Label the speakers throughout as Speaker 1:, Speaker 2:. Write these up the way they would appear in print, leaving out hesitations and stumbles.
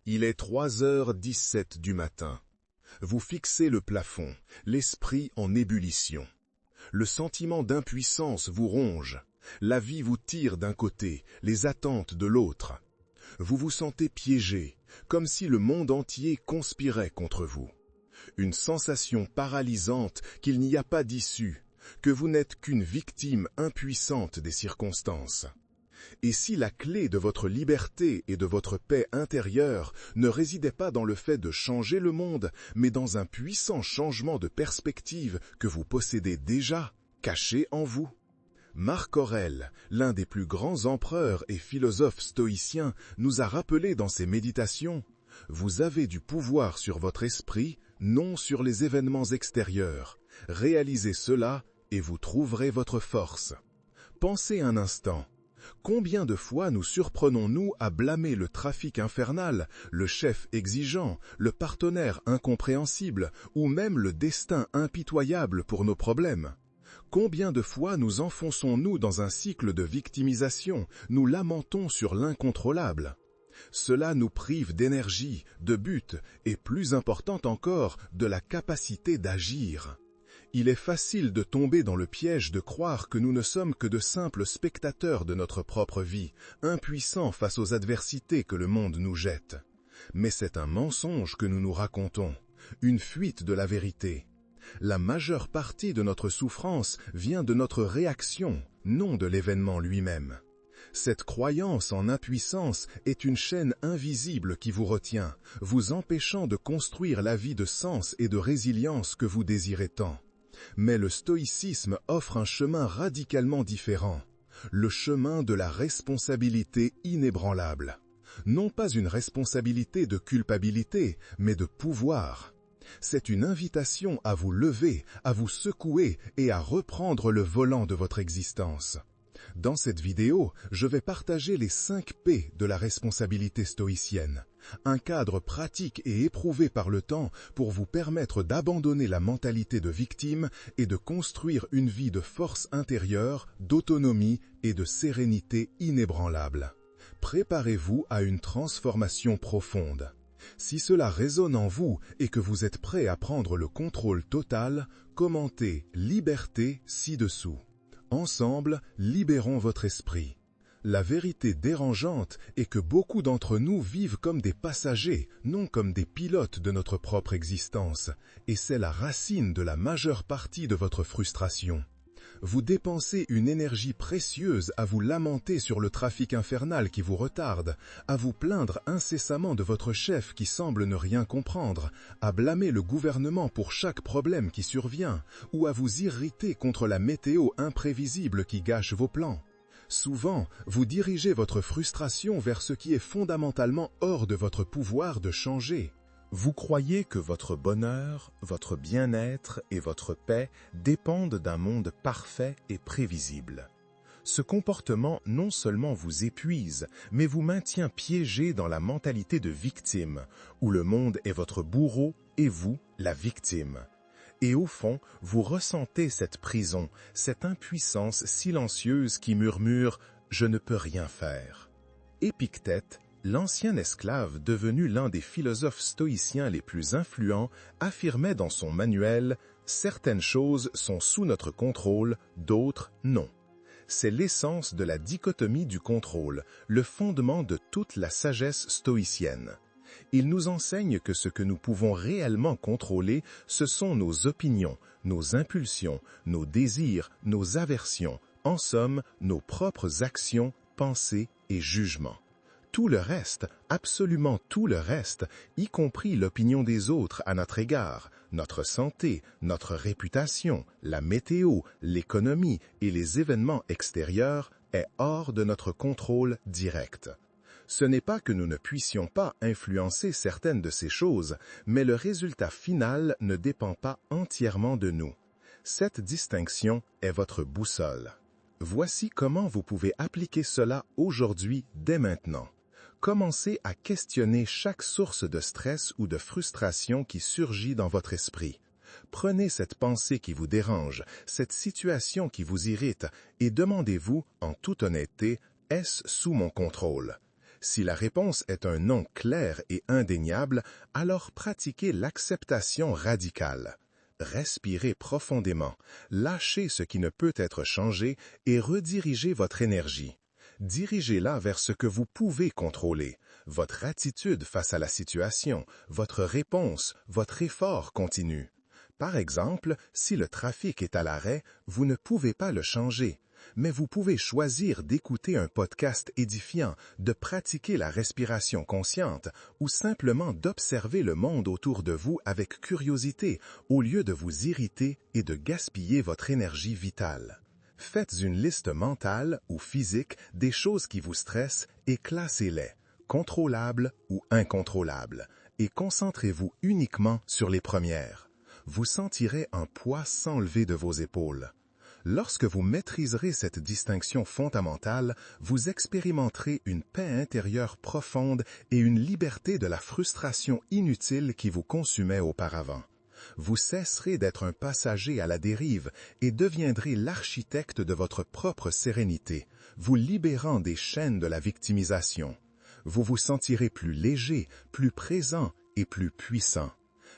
Speaker 1: Il est 3h17 du matin. Vous fixez le plafond, l'esprit en ébullition. Le sentiment d'impuissance vous ronge. La vie vous tire d'un côté, les attentes de l'autre. Vous vous sentez piégé, comme si le monde entier conspirait contre vous. Une sensation paralysante qu'il n'y a pas d'issue, que vous n'êtes qu'une victime impuissante des circonstances. Et si la clé de votre liberté et de votre paix intérieure ne résidait pas dans le fait de changer le monde, mais dans un puissant changement de perspective que vous possédez déjà, caché en vous? Marc Aurèle, l'un des plus grands empereurs et philosophes stoïciens, nous a rappelé dans ses méditations: vous avez du pouvoir sur votre esprit, non sur les événements extérieurs. Réalisez cela et vous trouverez votre force. Pensez un instant. Combien de fois nous surprenons-nous à blâmer le trafic infernal, le chef exigeant, le partenaire incompréhensible ou même le destin impitoyable pour nos problèmes? Combien de fois nous enfonçons-nous dans un cycle de victimisation, nous lamentons sur l'incontrôlable? Cela nous prive d'énergie, de but et, plus important encore, de la capacité d'agir. Il est facile de tomber dans le piège de croire que nous ne sommes que de simples spectateurs de notre propre vie, impuissants face aux adversités que le monde nous jette. Mais c'est un mensonge que nous nous racontons, une fuite de la vérité. La majeure partie de notre souffrance vient de notre réaction, non de l'événement lui-même. Cette croyance en impuissance est une chaîne invisible qui vous retient, vous empêchant de construire la vie de sens et de résilience que vous désirez tant. Mais le stoïcisme offre un chemin radicalement différent, le chemin de la responsabilité inébranlable. Non pas une responsabilité de culpabilité, mais de pouvoir. C'est une invitation à vous lever, à vous secouer et à reprendre le volant de votre existence. Dans cette vidéo, je vais partager les 5 P de la responsabilité stoïcienne, un cadre pratique et éprouvé par le temps pour vous permettre d'abandonner la mentalité de victime et de construire une vie de force intérieure, d'autonomie et de sérénité inébranlable. Préparez-vous à une transformation profonde. Si cela résonne en vous et que vous êtes prêt à prendre le contrôle total, commentez « Liberté » ci-dessous. Ensemble, libérons votre esprit. La vérité dérangeante est que beaucoup d'entre nous vivent comme des passagers, non comme des pilotes de notre propre existence, et c'est la racine de la majeure partie de votre frustration. Vous dépensez une énergie précieuse à vous lamenter sur le trafic infernal qui vous retarde, à vous plaindre incessamment de votre chef qui semble ne rien comprendre, à blâmer le gouvernement pour chaque problème qui survient, ou à vous irriter contre la météo imprévisible qui gâche vos plans. Souvent, vous dirigez votre frustration vers ce qui est fondamentalement hors de votre pouvoir de changer. Vous croyez que votre bonheur, votre bien-être et votre paix dépendent d'un monde parfait et prévisible. Ce comportement non seulement vous épuise, mais vous maintient piégé dans la mentalité de victime, où le monde est votre bourreau et vous, la victime. Et au fond, vous ressentez cette prison, cette impuissance silencieuse qui murmure « Je ne peux rien faire ». Épictète, l'ancien esclave devenu l'un des philosophes stoïciens les plus influents, affirmait dans son manuel « Certaines choses sont sous notre contrôle, d'autres non ». C'est l'essence de la dichotomie du contrôle, le fondement de toute la sagesse stoïcienne. Il nous enseigne que ce que nous pouvons réellement contrôler, ce sont nos opinions, nos impulsions, nos désirs, nos aversions, en somme, nos propres actions, pensées et jugements. Tout le reste, absolument tout le reste, y compris l'opinion des autres à notre égard, notre santé, notre réputation, la météo, l'économie et les événements extérieurs, est hors de notre contrôle direct. Ce n'est pas que nous ne puissions pas influencer certaines de ces choses, mais le résultat final ne dépend pas entièrement de nous. Cette distinction est votre boussole. Voici comment vous pouvez appliquer cela aujourd'hui dès maintenant. Commencez à questionner chaque source de stress ou de frustration qui surgit dans votre esprit. Prenez cette pensée qui vous dérange, cette situation qui vous irrite, et demandez-vous, en toute honnêteté, est-ce sous mon contrôle? Si la réponse est un non clair et indéniable, alors pratiquez l'acceptation radicale. Respirez profondément, lâchez ce qui ne peut être changé et redirigez votre énergie. Dirigez-la vers ce que vous pouvez contrôler, votre attitude face à la situation, votre réponse, votre effort continu. Par exemple, si le trafic est à l'arrêt, vous ne pouvez pas le changer, mais vous pouvez choisir d'écouter un podcast édifiant, de pratiquer la respiration consciente ou simplement d'observer le monde autour de vous avec curiosité au lieu de vous irriter et de gaspiller votre énergie vitale. Faites une liste mentale ou physique des choses qui vous stressent et classez-les, contrôlables ou incontrôlables, et concentrez-vous uniquement sur les premières. Vous sentirez un poids s'enlever de vos épaules. Lorsque vous maîtriserez cette distinction fondamentale, vous expérimenterez une paix intérieure profonde et une liberté de la frustration inutile qui vous consumait auparavant. Vous cesserez d'être un passager à la dérive et deviendrez l'architecte de votre propre sérénité, vous libérant des chaînes de la victimisation. Vous vous sentirez plus léger, plus présent et plus puissant.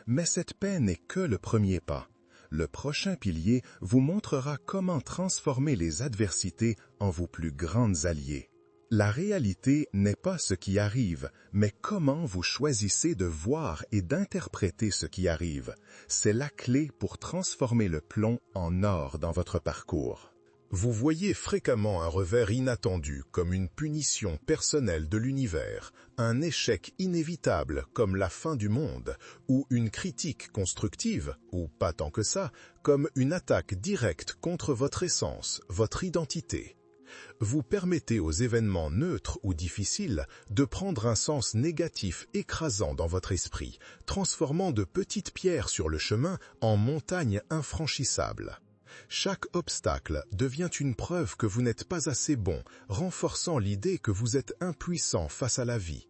Speaker 1: Mais cette paix n'est que le premier pas. Le prochain pilier vous montrera comment transformer les adversités en vos plus grandes alliées. La réalité n'est pas ce qui arrive, mais comment vous choisissez de voir et d'interpréter ce qui arrive. C'est la clé pour transformer le plomb en or dans votre parcours. Vous voyez fréquemment un revers inattendu comme une punition personnelle de l'univers, un échec inévitable comme la fin du monde, ou une critique constructive, ou pas tant que ça, comme une attaque directe contre votre essence, votre identité. Vous permettez aux événements neutres ou difficiles de prendre un sens négatif écrasant dans votre esprit, transformant de petites pierres sur le chemin en montagnes infranchissables. Chaque obstacle devient une preuve que vous n'êtes pas assez bon, renforçant l'idée que vous êtes impuissant face à la vie.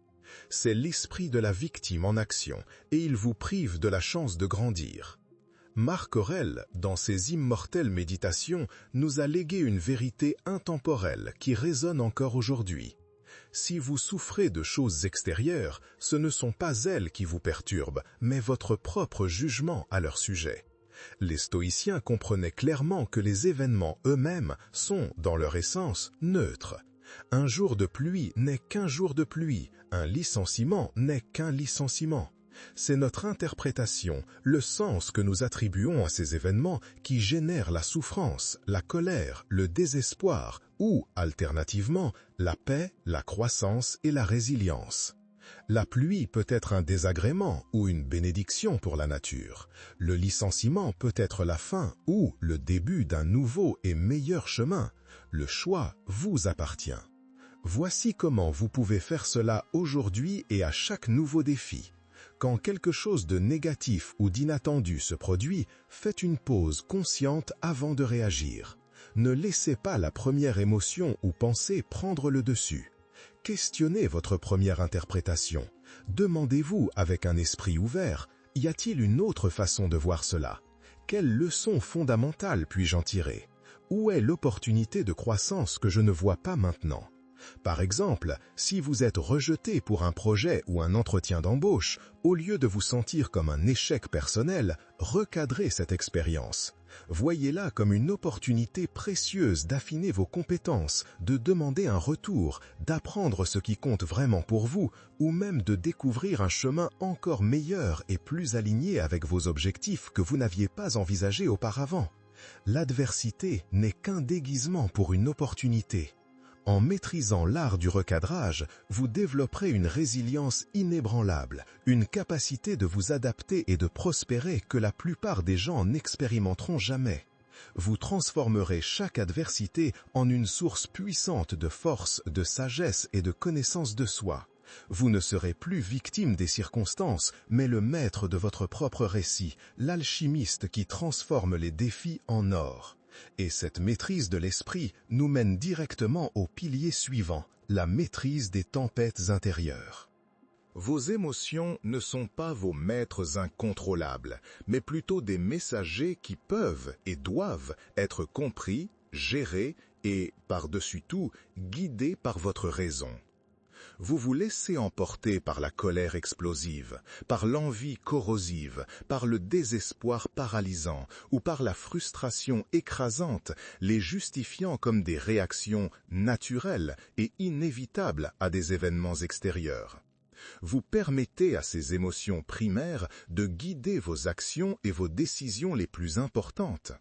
Speaker 1: C'est l'esprit de la victime en action, et il vous prive de la chance de grandir. Marc Aurèle, dans ses immortelles méditations, nous a légué une vérité intemporelle qui résonne encore aujourd'hui. Si vous souffrez de choses extérieures, ce ne sont pas elles qui vous perturbent, mais votre propre jugement à leur sujet. Les stoïciens comprenaient clairement que les événements eux-mêmes sont, dans leur essence, neutres. Un jour de pluie n'est qu'un jour de pluie, un licenciement n'est qu'un licenciement. C'est notre interprétation, le sens que nous attribuons à ces événements qui génèrent la souffrance, la colère, le désespoir ou, alternativement, la paix, la croissance et la résilience. La pluie peut être un désagrément ou une bénédiction pour la nature. Le licenciement peut être la fin ou le début d'un nouveau et meilleur chemin. Le choix vous appartient. Voici comment vous pouvez faire cela aujourd'hui et à chaque nouveau défi. Quand quelque chose de négatif ou d'inattendu se produit, faites une pause consciente avant de réagir. Ne laissez pas la première émotion ou pensée prendre le dessus. Questionnez votre première interprétation. Demandez-vous avec un esprit ouvert, y a-t-il une autre façon de voir cela? Quelle leçon fondamentale puis-je en tirer? Où est l'opportunité de croissance que je ne vois pas maintenant? Par exemple, si vous êtes rejeté pour un projet ou un entretien d'embauche, au lieu de vous sentir comme un échec personnel, recadrez cette expérience. Voyez-la comme une opportunité précieuse d'affiner vos compétences, de demander un retour, d'apprendre ce qui compte vraiment pour vous, ou même de découvrir un chemin encore meilleur et plus aligné avec vos objectifs que vous n'aviez pas envisagés auparavant. L'adversité n'est qu'un déguisement pour une opportunité. En maîtrisant l'art du recadrage, vous développerez une résilience inébranlable, une capacité de vous adapter et de prospérer que la plupart des gens n'expérimenteront jamais. Vous transformerez chaque adversité en une source puissante de force, de sagesse et de connaissance de soi. Vous ne serez plus victime des circonstances, mais le maître de votre propre récit, l'alchimiste qui transforme les défis en or. Et cette maîtrise de l'esprit nous mène directement au pilier suivant, la maîtrise des tempêtes intérieures. Vos émotions ne sont pas vos maîtres incontrôlables, mais plutôt des messagers qui peuvent et doivent être compris, gérés et, par-dessus tout, guidés par votre raison. Vous vous laissez emporter par la colère explosive, par l'envie corrosive, par le désespoir paralysant ou par la frustration écrasante, les justifiant comme des réactions naturelles et inévitables à des événements extérieurs. Vous permettez à ces émotions primaires de guider vos actions et vos décisions les plus importantes.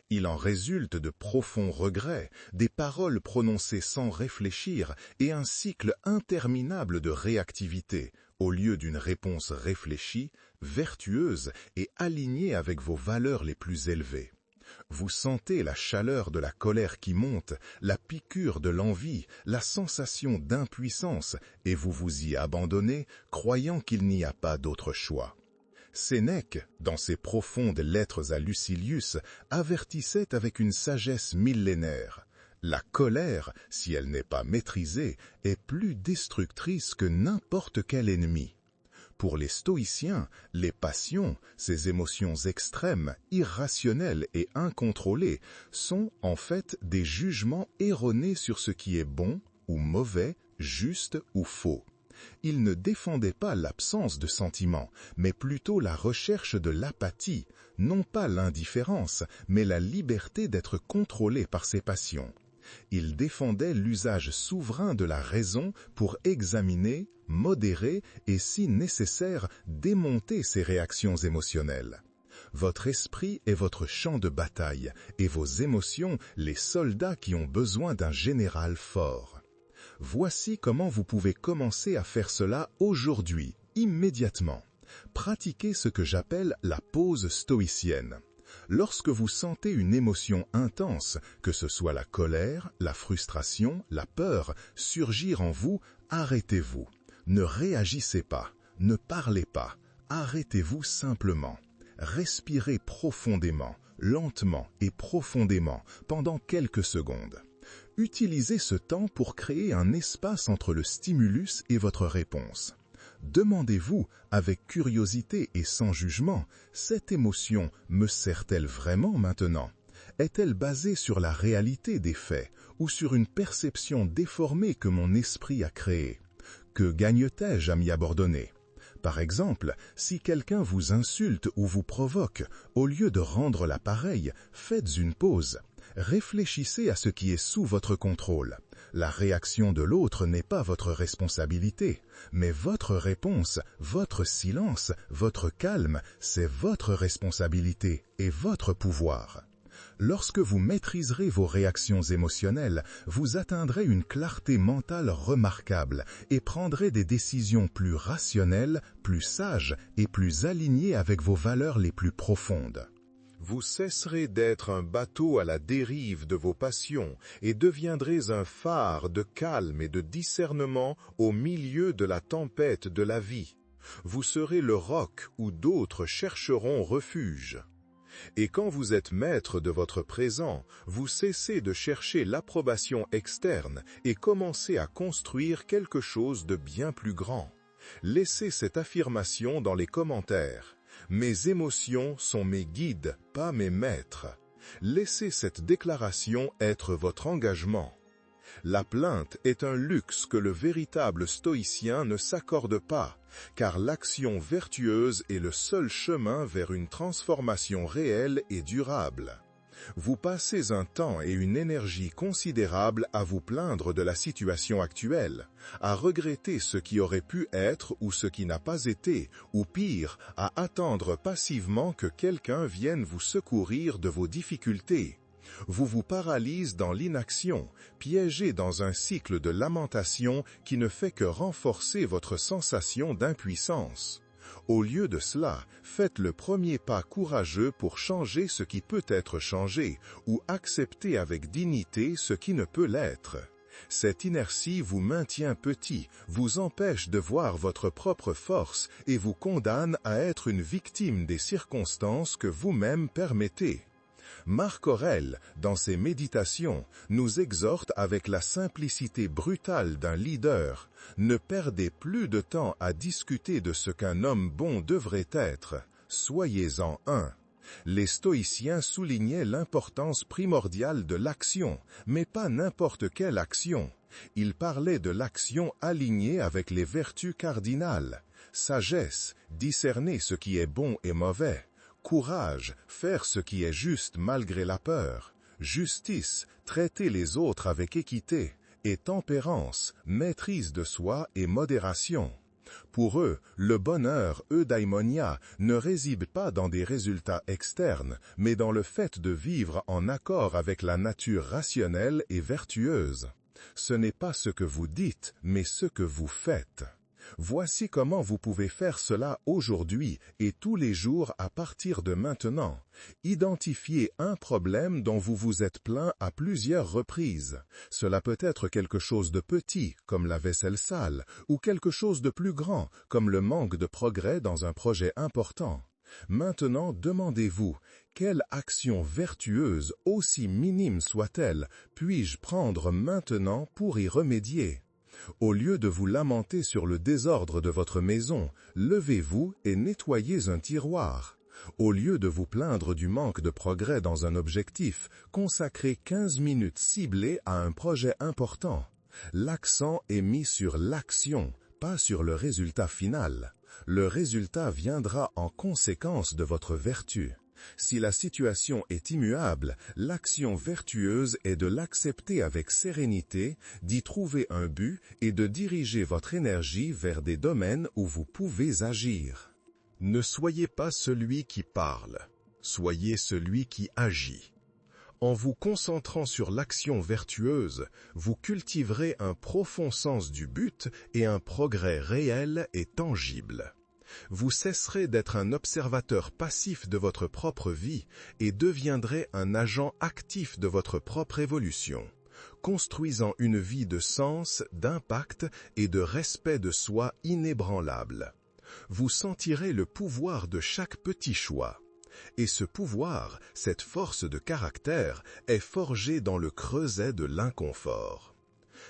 Speaker 1: Il en résulte de profonds regrets, des paroles prononcées sans réfléchir et un cycle interminable de réactivité, au lieu d'une réponse réfléchie, vertueuse et alignée avec vos valeurs les plus élevées. Vous sentez la chaleur de la colère qui monte, la piqûre de l'envie, la sensation d'impuissance, et vous vous y abandonnez, croyant qu'il n'y a pas d'autre choix. Sénèque, dans ses profondes lettres à Lucilius, avertissait avec une sagesse millénaire. La colère, si elle n'est pas maîtrisée, est plus destructrice que n'importe quel ennemi. Pour les stoïciens, les passions, ces émotions extrêmes, irrationnelles et incontrôlées, sont en fait des jugements erronés sur ce qui est bon ou mauvais, juste ou faux. Ils ne défendaient pas l'absence de sentiments, mais plutôt la recherche de l'apathie, non pas l'indifférence, mais la liberté d'être contrôlé par ses passions. Ils défendaient l'usage souverain de la raison pour examiner, modérer et, si nécessaire, démonter ces réactions émotionnelles. Votre esprit est votre champ de bataille, et vos émotions les soldats qui ont besoin d'un général fort. Voici comment vous pouvez commencer à faire cela aujourd'hui, immédiatement. Pratiquez ce que j'appelle la pause stoïcienne. Lorsque vous sentez une émotion intense, que ce soit la colère, la frustration, la peur, surgir en vous, arrêtez-vous. Ne réagissez pas, ne parlez pas, arrêtez-vous simplement. Respirez profondément, lentement et profondément pendant quelques secondes. Utilisez ce temps pour créer un espace entre le stimulus et votre réponse. Demandez-vous, avec curiosité et sans jugement, cette émotion me sert-elle vraiment maintenant? Est-elle basée sur la réalité des faits ou sur une perception déformée que mon esprit a créée? Que gagne-t-je à m'y abandonner? Par exemple, si quelqu'un vous insulte ou vous provoque, au lieu de rendre l'appareil, faites une pause. Réfléchissez à ce qui est sous votre contrôle. La réaction de l'autre n'est pas votre responsabilité, mais votre réponse, votre silence, votre calme, c'est votre responsabilité et votre pouvoir. Lorsque vous maîtriserez vos réactions émotionnelles, vous atteindrez une clarté mentale remarquable et prendrez des décisions plus rationnelles, plus sages et plus alignées avec vos valeurs les plus profondes. Vous cesserez d'être un bateau à la dérive de vos passions et deviendrez un phare de calme et de discernement au milieu de la tempête de la vie. Vous serez le roc où d'autres chercheront refuge. Et quand vous êtes maître de votre présent, vous cessez de chercher l'approbation externe et commencez à construire quelque chose de bien plus grand. Laissez cette affirmation dans les commentaires. Mes émotions sont mes guides, pas mes maîtres. Laissez cette déclaration être votre engagement. La plainte est un luxe que le véritable stoïcien ne s'accorde pas, car l'action vertueuse est le seul chemin vers une transformation réelle et durable. Vous passez un temps et une énergie considérable à vous plaindre de la situation actuelle, à regretter ce qui aurait pu être ou ce qui n'a pas été, ou pire, à attendre passivement que quelqu'un vienne vous secourir de vos difficultés. Vous vous paralysez dans l'inaction, piégé dans un cycle de lamentation qui ne fait que renforcer votre sensation d'impuissance. Au lieu de cela, faites le premier pas courageux pour changer ce qui peut être changé ou accepter avec dignité ce qui ne peut l'être. Cette inertie vous maintient petit, vous empêche de voir votre propre force et vous condamne à être une victime des circonstances que vous-même permettez. Marc Aurèle, dans ses méditations, nous exhorte avec la simplicité brutale d'un leader. Ne perdez plus de temps à discuter de ce qu'un homme bon devrait être. Soyez-en un. Les stoïciens soulignaient l'importance primordiale de l'action, mais pas n'importe quelle action. Il parlait de l'action alignée avec les vertus cardinales. Sagesse, discerner ce qui est bon et mauvais. Courage, faire ce qui est juste malgré la peur. Justice, traiter les autres avec équité. Et tempérance, maîtrise de soi et modération. Pour eux, le bonheur, eudaimonia, ne réside pas dans des résultats externes, mais dans le fait de vivre en accord avec la nature rationnelle et vertueuse. Ce n'est pas ce que vous dites, mais ce que vous faites. Voici comment vous pouvez faire cela aujourd'hui et tous les jours à partir de maintenant. Identifiez un problème dont vous vous êtes plaint à plusieurs reprises. Cela peut être quelque chose de petit, comme la vaisselle sale, ou quelque chose de plus grand, comme le manque de progrès dans un projet important. Maintenant, demandez-vous, quelle action vertueuse, aussi minime soit-elle, puis-je prendre maintenant pour y remédier? Au lieu de vous lamenter sur le désordre de votre maison, levez-vous et nettoyez un tiroir. Au lieu de vous plaindre du manque de progrès dans un objectif, consacrez 15 minutes ciblées à un projet important. L'accent est mis sur l'action, pas sur le résultat final. Le résultat viendra en conséquence de votre vertu. Si la situation est immuable, l'action vertueuse est de l'accepter avec sérénité, d'y trouver un but et de diriger votre énergie vers des domaines où vous pouvez agir. Ne soyez pas celui qui parle, soyez celui qui agit. En vous concentrant sur l'action vertueuse, vous cultiverez un profond sens du but et un progrès réel et tangible. Vous cesserez d'être un observateur passif de votre propre vie et deviendrez un agent actif de votre propre évolution, construisant une vie de sens, d'impact et de respect de soi inébranlable. Vous sentirez le pouvoir de chaque petit choix. Et ce pouvoir, cette force de caractère, est forgé dans le creuset de l'inconfort.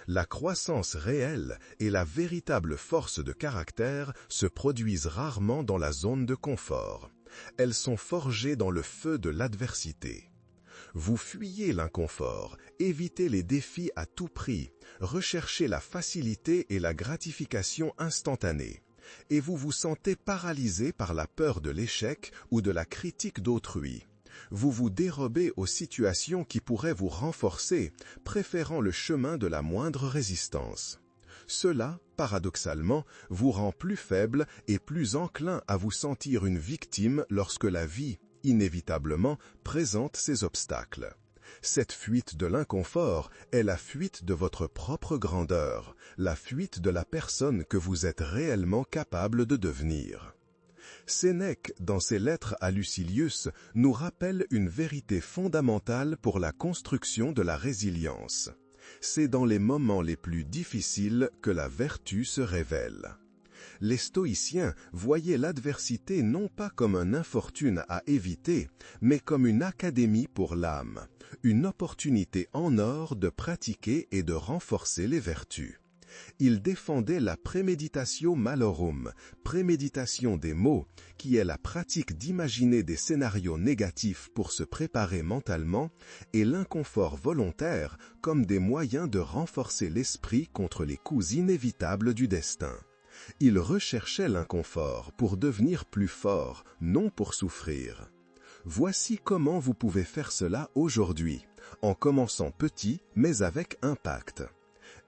Speaker 1: La croissance réelle et la véritable force de caractère se produisent rarement dans la zone de confort. Elles sont forgées dans le feu de l'adversité. Vous fuyez l'inconfort, évitez les défis à tout prix, recherchez la facilité et la gratification instantanée. Et vous vous sentez paralysé par la peur de l'échec ou de la critique d'autrui. Vous vous dérobez aux situations qui pourraient vous renforcer, préférant le chemin de la moindre résistance. Cela, paradoxalement, vous rend plus faible et plus enclin à vous sentir une victime lorsque la vie, inévitablement, présente ses obstacles. Cette fuite de l'inconfort est la fuite de votre propre grandeur, la fuite de la personne que vous êtes réellement capable de devenir. Sénèque, dans ses lettres à Lucilius, nous rappelle une vérité fondamentale pour la construction de la résilience. C'est dans les moments les plus difficiles que la vertu se révèle. Les stoïciens voyaient l'adversité non pas comme un infortune à éviter, mais comme une académie pour l'âme, une opportunité en or de pratiquer et de renforcer les vertus. Ils défendaient la préméditatio malorum, préméditation des maux, qui est la pratique d'imaginer des scénarios négatifs pour se préparer mentalement, et l'inconfort volontaire comme des moyens de renforcer l'esprit contre les coups inévitables du destin. Ils recherchaient l'inconfort pour devenir plus forts, non pour souffrir. Voici comment vous pouvez faire cela aujourd'hui, en commençant petit mais avec impact.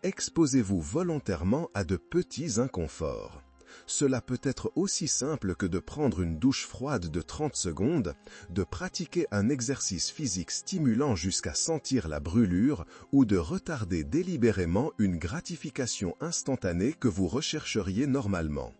Speaker 1: Exposez-vous volontairement à de petits inconforts. Cela peut être aussi simple que de prendre une douche froide de 30 secondes, de pratiquer un exercice physique stimulant jusqu'à sentir la brûlure ou de retarder délibérément une gratification instantanée que vous rechercheriez normalement.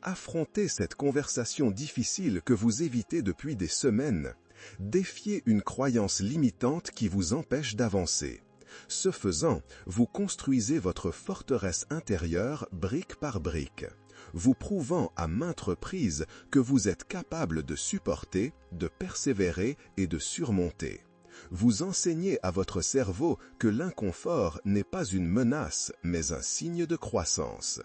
Speaker 1: Affrontez cette conversation difficile que vous évitez depuis des semaines. Défiez une croyance limitante qui vous empêche d'avancer. Ce faisant, vous construisez votre forteresse intérieure brique par brique, vous prouvant à maintes reprises que vous êtes capable de supporter, de persévérer et de surmonter. Vous enseignez à votre cerveau que l'inconfort n'est pas une menace, mais un signe de croissance.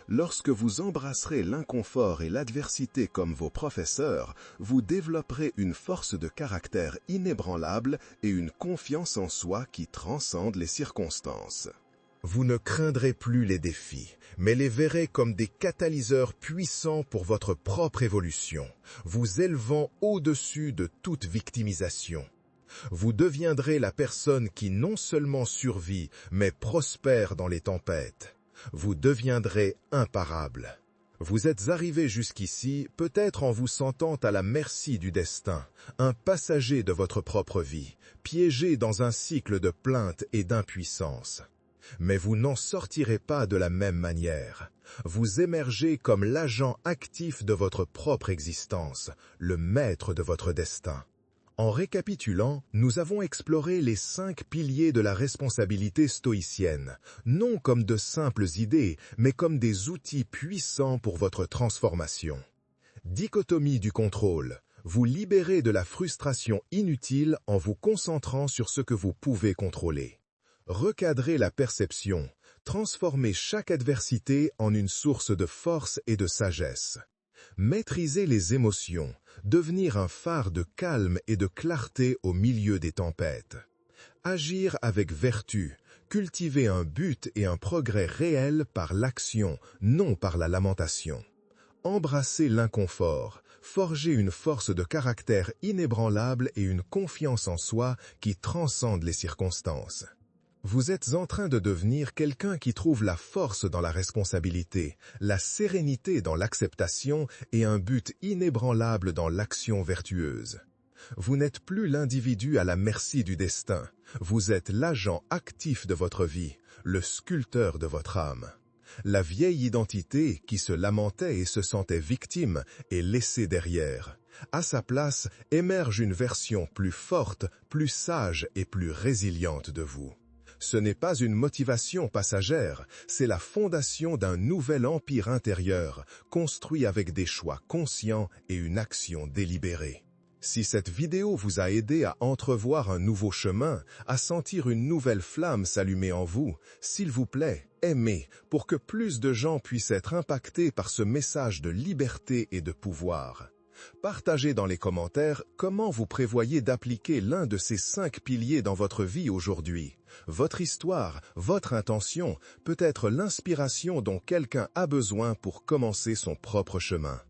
Speaker 1: Lorsque vous embrasserez l'inconfort et l'adversité comme vos professeurs, vous développerez une force de caractère inébranlable et une confiance en soi qui transcende les circonstances. Vous ne craindrez plus les défis, mais les verrez comme des catalyseurs puissants pour votre propre évolution, vous élevant au-dessus de toute victimisation. Vous deviendrez la personne qui non seulement survit, mais prospère dans les tempêtes. Vous deviendrez imparable. Vous êtes arrivé jusqu'ici peut-être en vous sentant à la merci du destin, un passager de votre propre vie, piégé dans un cycle de plaintes et d'impuissance. Mais vous n'en sortirez pas de la même manière. Vous émergez comme l'agent actif de votre propre existence, le maître de votre destin. En récapitulant, nous avons exploré les 5 piliers de la responsabilité stoïcienne, non comme de simples idées, mais comme des outils puissants pour votre transformation. Dichotomie du contrôle. Vous libérez de la frustration inutile en vous concentrant sur ce que vous pouvez contrôler. Recadrer la perception, transformer chaque adversité en une source de force et de sagesse. Maîtriser les émotions, devenir un phare de calme et de clarté au milieu des tempêtes. Agir avec vertu, cultiver un but et un progrès réel par l'action, non par la lamentation. Embrasser l'inconfort, forger une force de caractère inébranlable et une confiance en soi qui transcende les circonstances. Vous êtes en train de devenir quelqu'un qui trouve la force dans la responsabilité, la sérénité dans l'acceptation et un but inébranlable dans l'action vertueuse. Vous n'êtes plus l'individu à la merci du destin, vous êtes l'agent actif de votre vie, le sculpteur de votre âme. La vieille identité qui se lamentait et se sentait victime est laissée derrière. À sa place émerge une version plus forte, plus sage et plus résiliente de vous. Ce n'est pas une motivation passagère, c'est la fondation d'un nouvel empire intérieur, construit avec des choix conscients et une action délibérée. Si cette vidéo vous a aidé à entrevoir un nouveau chemin, à sentir une nouvelle flamme s'allumer en vous, s'il vous plaît, aimez pour que plus de gens puissent être impactés par ce message de liberté et de pouvoir. Partagez dans les commentaires comment vous prévoyez d'appliquer l'un de ces 5 piliers dans votre vie aujourd'hui. Votre histoire, votre intention peut être l'inspiration dont quelqu'un a besoin pour commencer son propre chemin.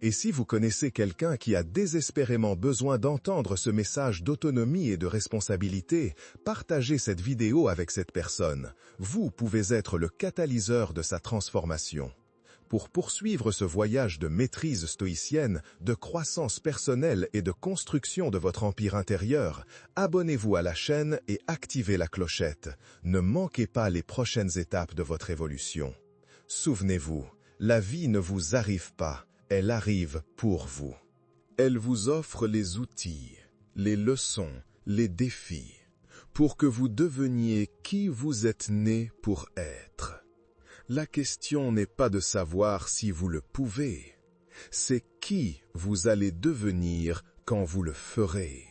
Speaker 1: Et si vous connaissez quelqu'un qui a désespérément besoin d'entendre ce message d'autonomie et de responsabilité, partagez cette vidéo avec cette personne. Vous pouvez être le catalyseur de sa transformation. Pour poursuivre ce voyage de maîtrise stoïcienne, de croissance personnelle et de construction de votre empire intérieur, abonnez-vous à la chaîne et activez la clochette. Ne manquez pas les prochaines étapes de votre évolution. Souvenez-vous, la vie ne vous arrive pas, elle arrive pour vous. Elle vous offre les outils, les leçons, les défis, pour que vous deveniez qui vous êtes né pour être. La question n'est pas de savoir si vous le pouvez, c'est qui vous allez devenir quand vous le ferez.